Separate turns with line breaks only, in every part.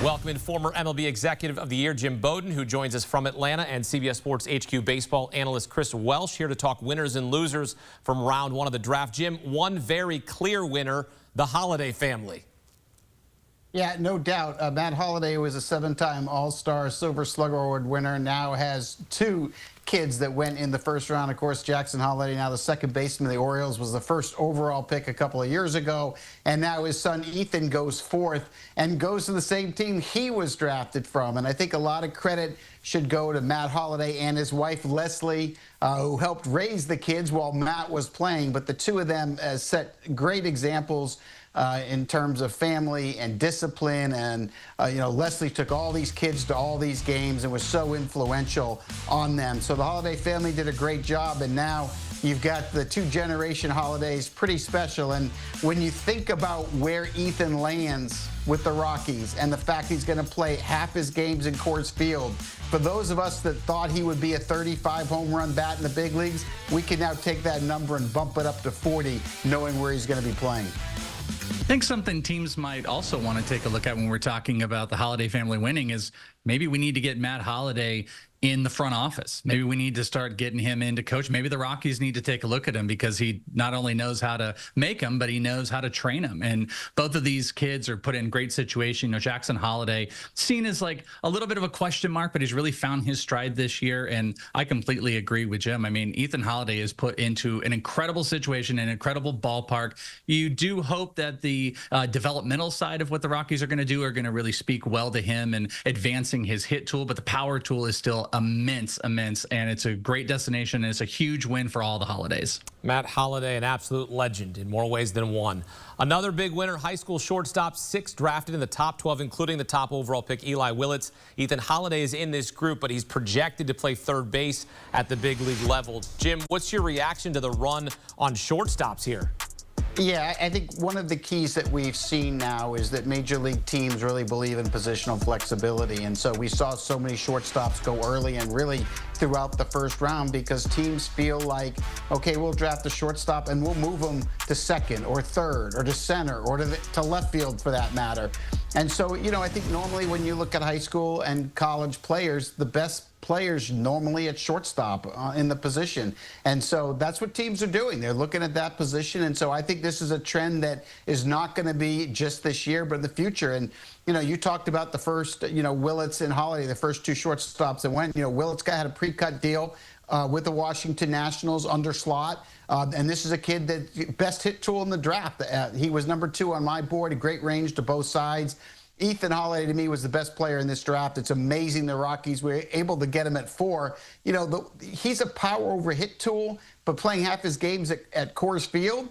Welcome in former MLB Executive of the Year, Jim Bowden, who joins us from Atlanta, and CBS Sports HQ baseball analyst Chris Welsh here to talk winners and losers from round one of the draft. Jim, one very clear winner, the Holliday family.
Yeah, no doubt. Matt Holliday was a 7-time All-Star Silver Slugger Award winner, now has 2 kids that went in the first round. Of course, Jackson Holliday, now the second baseman of the Orioles, was the first overall pick a couple of years ago. And now his son Ethan goes 4th and goes to the same team he was drafted from. And I think a lot of credit should go to Matt Holliday and his wife Leslie, who helped raise the kids while Matt was playing. But the two of them set great examples in terms of family and discipline. And, Leslie took all these kids to all these games and was so influential on them. So the Holliday family did a great job. And now you've got the 2-generation Hollidays, pretty special. And when you think about where Ethan lands with the Rockies and the fact he's going to play half his games in Coors Field, for those of us that thought he would be a 35 home run bat in the big leagues, we can now take that number and bump it up to 40, knowing where he's going to be playing.
I think something teams might also want to take a look at when we're talking about the Holliday family winning is maybe we need to get Matt Holliday in the front office. Maybe we need to start getting him into coach. Maybe the Rockies need to take a look at him because he not only knows how to make them, but he knows how to train them. And both of these kids are put in great situation. Jackson Holliday, seen as like a little bit of a question mark, but he's really found his stride this year. And I completely agree with Jim. I mean, Ethan Holliday is put into an incredible situation, an incredible ballpark. You do hope that the developmental side of what the Rockies are going to do are going to really speak well to him and advancing his hit tool, but the power tool is still immense, and it's a great destination, and it's a huge win for all the Hollidays.
Matt Holliday, an absolute legend in more ways than one. Another big winner, high school shortstop, 6 drafted in the top 12, including the top overall pick, Eli Willits. Ethan Holliday is in this group, but he's projected to play third base at the big league level. Jim, what's your reaction to the run on shortstops here?
Yeah, I think one of the keys that we've seen now is that major league teams really believe in positional flexibility. And so we saw so many shortstops go early and really throughout the first round because teams feel like, okay, we'll draft a shortstop and we'll move them to second or third or to center or to left field for that matter. And so, I think normally when you look at high school and college players, the best players normally at shortstop in the position. And so that's what teams are doing. They're looking at that position. And so I think this is a trend that is not going to be just this year, but in the future. And, you talked about the first, Willits and Holliday, the first 2 shortstops that went. Willits had a pre-cut deal with the Washington Nationals under slot. And this is a kid that best hit tool in the draft. He was number 2 on my board, a great range to both sides. Ethan Holliday, to me, was the best player in this draft. It's amazing the Rockies were able to get him at 4. He's a power over hit tool, but playing half his games at Coors Field,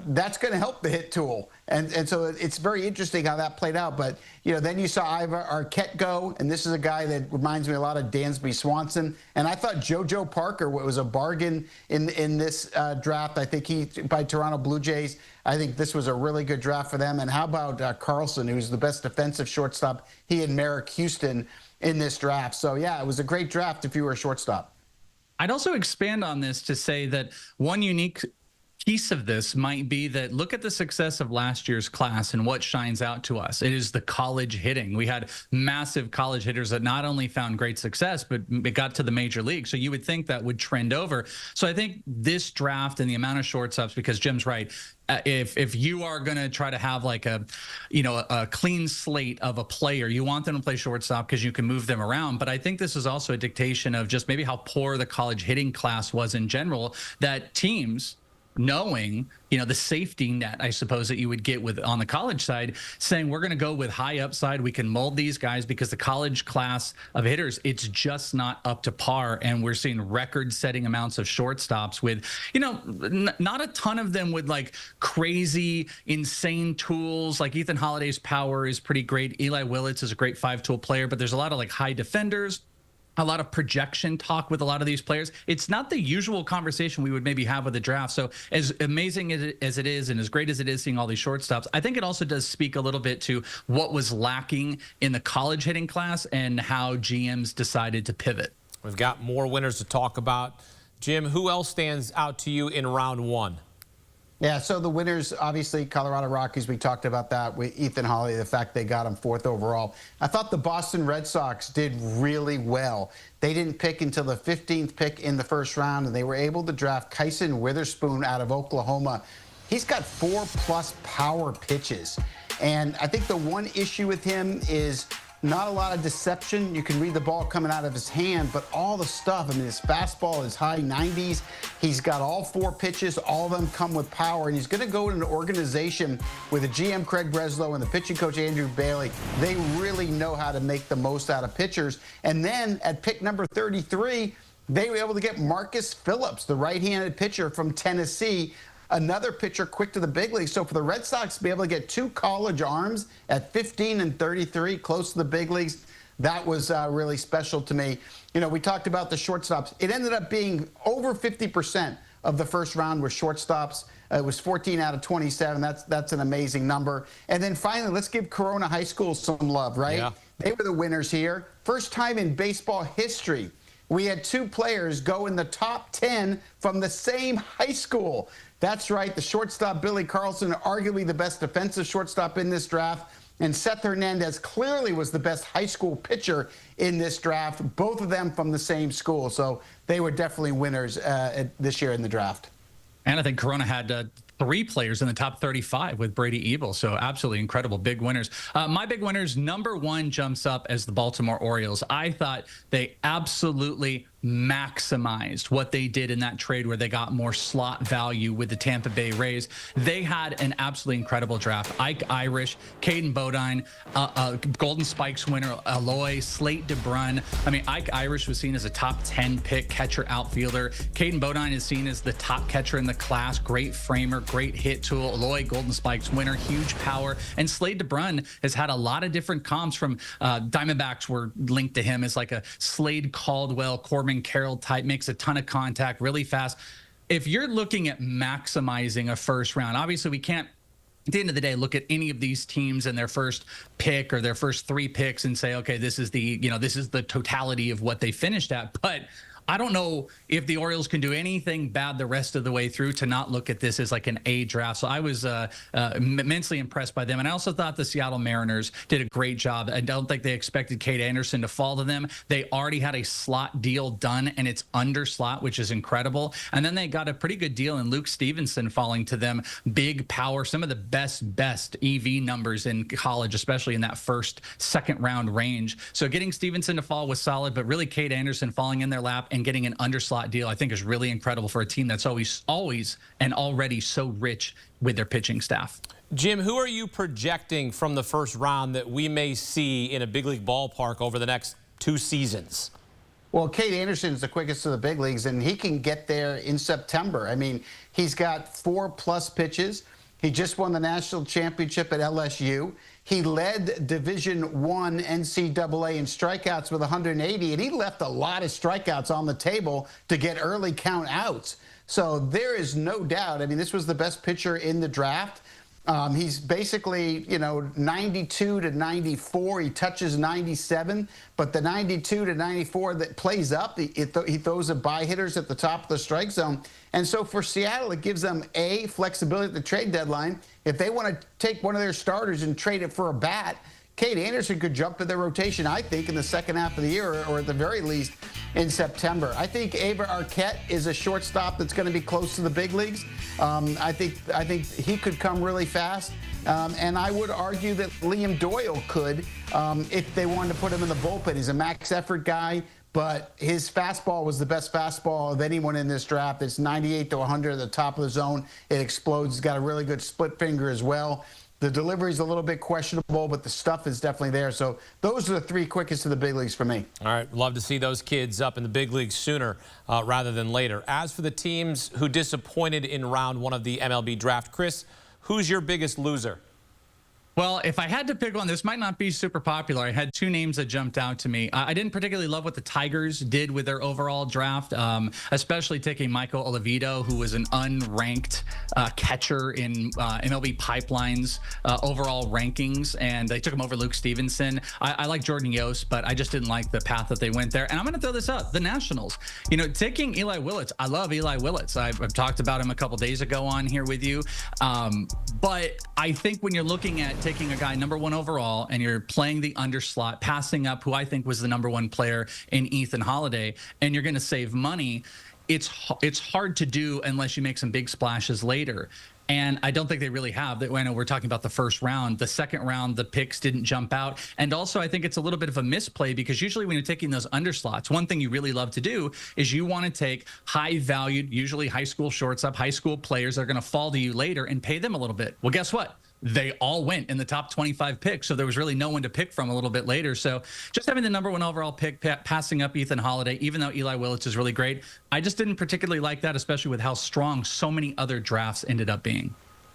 that's going to help the hit tool. And so it's very interesting how that played out. But, then you saw Ivar Arquette go, and this is a guy that reminds me a lot of Dansby Swanson. And I thought JoJo Parker was a bargain in this draft. I think by Toronto Blue Jays. I think this was a really good draft for them. And how about Carlson, who's the best defensive shortstop, he and Merrick Houston in this draft. So, yeah, it was a great draft if you were a shortstop.
I'd also expand on this to say that one unique piece of this might be that look at the success of last year's class and what shines out to us. It is the college hitting. We had massive college hitters that not only found great success, but it got to the major league. So you would think that would trend over. So I think this draft and the amount of shortstops, because Jim's right, if you are going to try to have like a clean slate of a player, you want them to play shortstop because you can move them around. But I think this is also a dictation of just maybe how poor the college hitting class was in general, that teams, knowing, the safety net, I suppose, that you would get on the college side, saying we're going to go with high upside. We can mold these guys because the college class of hitters, it's just not up to par. And we're seeing record-setting amounts of shortstops with, not a ton of them with like crazy, insane tools. Like Ethan Holliday's power is pretty great. Eli Willits is a great 5-tool player, but there's a lot of like high defenders, a lot of projection talk with a lot of these players. It's not the usual conversation we would maybe have with the draft. So as amazing as it is and as great as it is seeing all these shortstops, I think it also does speak a little bit to what was lacking in the college hitting class and how GMs decided to pivot.
We've got more winners to talk about. Jim, who else stands out to you in round 1?
Yeah, so the winners, obviously, Colorado Rockies, we talked about that with Ethan Hawley, the fact they got him 4th overall. I thought the Boston Red Sox did really well. They didn't pick until the 15th pick in the first round, and they were able to draft Kyson Witherspoon out of Oklahoma. He's got 4+ power pitches. And I think the one issue with him is not a lot of deception. You can read the ball coming out of his hand, but all the stuff, I mean, his fastball is high 90s. He's got all 4 pitches. All of them come with power, and he's going to go in an organization with the GM Craig Breslow and the pitching coach Andrew Bailey. They really know how to make the most out of pitchers. And then at pick number 33, they were able to get Marcus Phillips, the right-handed pitcher from Tennessee, another pitcher quick to the big leagues. So for the Red Sox to be able to get 2 college arms at 15 and 33, close to the big leagues, that was really special to me. You know, we talked about the shortstops. It ended up being over 50% of the first round were shortstops. It was 14 out of 27. That's an amazing number. And then finally, let's give Corona High School some love, right?
Yeah.
They were the winners here. First time in baseball history we had 2 players go in the top 10 from the same high school. That's right, the shortstop Billy Carlson, arguably the best defensive shortstop in this draft, and Seth Hernandez clearly was the best high school pitcher in this draft, both of them from the same school. So they were definitely winners this year in the draft.
And I think Corona had 3 players in the top 35 with Brady Ebel. So absolutely incredible. Big winners. My big winners, number 1 jumps up as the Baltimore Orioles. I thought they absolutely maximized what they did in that trade where they got more slot value with the Tampa Bay Rays. They had an absolutely incredible draft. Ike Irish, Caden Bowden, Golden Spikes winner, Aloy, Slate DeBrun. I mean, Ike Irish was seen as a top 10 pick catcher outfielder. Caden Bowden is seen as the top catcher in the class. Great framer, great hit tool. Aloy, Golden Spikes winner, huge power. And Slade DeBrun has had a lot of different comps from Diamondbacks were linked to him as like a Slade Caldwell, Corbin Carroll type, makes a ton of contact, really fast. If you're looking at maximizing a first round, obviously we can't, at the end of the day, look at any of these teams and their first pick or their first 3 picks and say, okay, this is the, this is the totality of what they finished at. But I don't know if the Orioles can do anything bad the rest of the way through to not look at this as like an A draft. So I was immensely impressed by them. And I also thought the Seattle Mariners did a great job. I don't think they expected Cade Anderson to fall to them. They already had a slot deal done, and it's under slot, which is incredible. And then they got a pretty good deal in Luke Stevenson falling to them. Big power, some of the best EV numbers in college, especially in that first, second round range. So getting Stevenson to fall was solid, but really Cade Anderson falling in their lap and getting an underslot deal, I think, is really incredible for a team that's always and already so rich with their pitching staff.
Jim, who are you projecting from the first round that we may see in a big league ballpark over the next 2 seasons?
Well, Cade Anderson's the quickest to the big leagues, and he can get there in September. I mean, he's got 4+ pitches. He just won the national championship at LSU. He led Division I NCAA in strikeouts with 180, and he left a lot of strikeouts on the table to get early count outs. So there is no doubt. I mean, this was the best pitcher in the draft. He's basically, 92 to 94. He touches 97, but the 92 to 94 that plays up, he throws a by hitters at the top of the strike zone. And so for Seattle, it gives them A, flexibility at the trade deadline. If they want to take one of their starters and trade it for a bat, Cade Anderson could jump in their rotation, I think, in the second half of the year, or at the very least in September. I think Ava Arquette is a shortstop that's going to be close to the big leagues. I think he could come really fast. And I would argue that Liam Doyle could if they wanted to put him in the bullpen. He's a max effort guy, but his fastball was the best fastball of anyone in this draft. It's 98 to 100 at the top of the zone. It explodes. He's got a really good split finger as well. The delivery is a little bit questionable, but the stuff is definitely there. So those are the 3 quickest to the big leagues for me.
All right. Love to see those kids up in the big leagues sooner rather than later. As for the teams who disappointed in round 1 of the MLB draft, Chris, who's your biggest loser?
Well, if I had to pick one, this might not be super popular. I had two names that jumped out to me. I didn't particularly love what the Tigers did with their overall draft, especially taking Michael Oliveto, who was an unranked catcher in MLB Pipeline's overall rankings, and they took him over Luke Stevenson. I like Jordan Yost, but I just didn't like the path that they went there. And I'm going to throw this out. The Nationals, taking Eli Willits. I love Eli Willits. I've talked about him a couple days ago on here with you. But I think when you're looking at taking a guy #1 overall and you're playing the underslot, passing up who I think was the #1 player in Ethan Holiday, and you're going to save money, it's hard to do unless you make some big splashes later. And I don't think they really have. I know we're talking about the first round. The second round, the picks didn't jump out. And also, I think it's a little bit of a misplay because usually when you're taking those underslots, one thing you really love to do is you want to take high-valued, usually high school shortstop, high school players that are going to fall to you later and pay them a little bit. Well, guess what? They all went in the top 25 picks, so there was really no one to pick from a little bit later. So just having the #1 overall pick, passing up Ethan Holiday, even though Eli Willits is really great, I just didn't particularly like that, especially with how strong so many other drafts ended up being.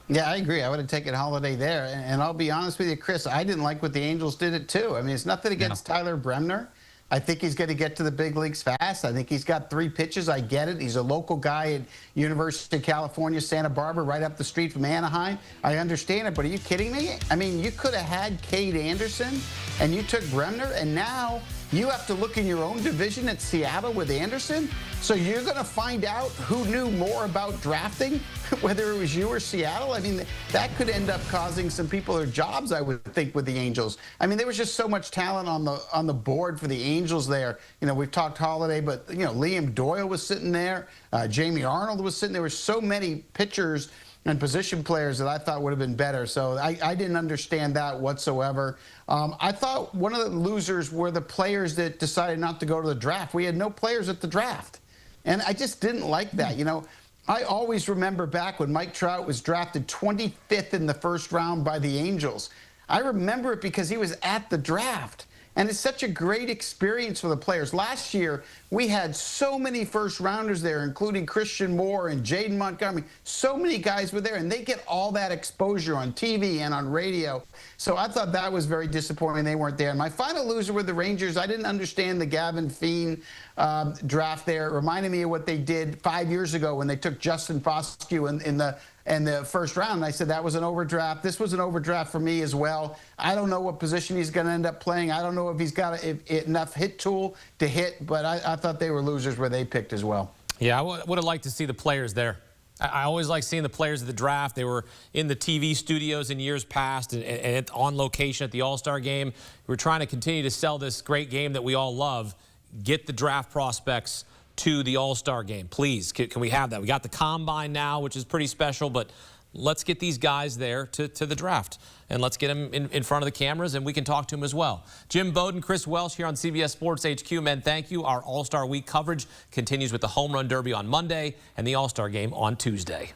Yeah, I agree. I would have taken Holiday there. And I'll be honest with you, Chris, I didn't like what the Angels did it too. I mean, it's nothing against Tyler Bremner. I think he's going to get to the big leagues fast. I think he's got 3 pitches. I get it. He's a local guy at University of California, Santa Barbara, right up the street from Anaheim. I understand it, but are you kidding me? I mean, you could have had Cade Anderson, and you took Bremner, and now you have to look in your own division at Seattle with Anderson. So you're going to find out who knew more about drafting, whether it was you or Seattle. I mean, that could end up causing some people their jobs, I would think, with the Angels. I mean, there was just so much talent on the board for the Angels there. We've talked Holiday, but, Liam Doyle was sitting there. Jamie Arnold was sitting there. There were so many pitchers and position players that I thought would have been better. So I didn't understand that whatsoever. I thought one of the losers were the players that decided not to go to the draft. We had no players at the draft. And I just didn't like that. I always remember back when Mike Trout was drafted 25th in the first round by the Angels. I remember it because he was at the draft. And it's such a great experience for the players. Last year, we had so many first-rounders there, including Christian Moore and Jaden Montgomery. So many guys were there, and they get all that exposure on TV and on radio. So I thought that was very disappointing they weren't there. And my final loser were the Rangers. I didn't understand the Gavin Feen draft there. It reminded me of what they did 5 years ago when they took Justin Foscue in the first round. And I said that was an overdraft. This was an overdraft for me as well. I don't know what position he's going to end up playing. I don't know if he's got enough hit tool to hit, but I thought they were losers where they picked as well.
Yeah, I would have liked to see the players there. I always like seeing the players at the draft. They were in the TV studios in years past and on location at the All-Star game. We're trying to continue to sell this great game that we all love. Get the draft prospects to the All-Star game. Please, can we have that? We got the Combine now, which is pretty special, but let's get these guys there to the draft. And let's get them in front of the cameras, and we can talk to them as well. Jim Bowden, Chris Welsh here on CBS Sports HQ. Men, thank you. Our All-Star Week coverage continues with the Home Run Derby on Monday and the All-Star game on Tuesday.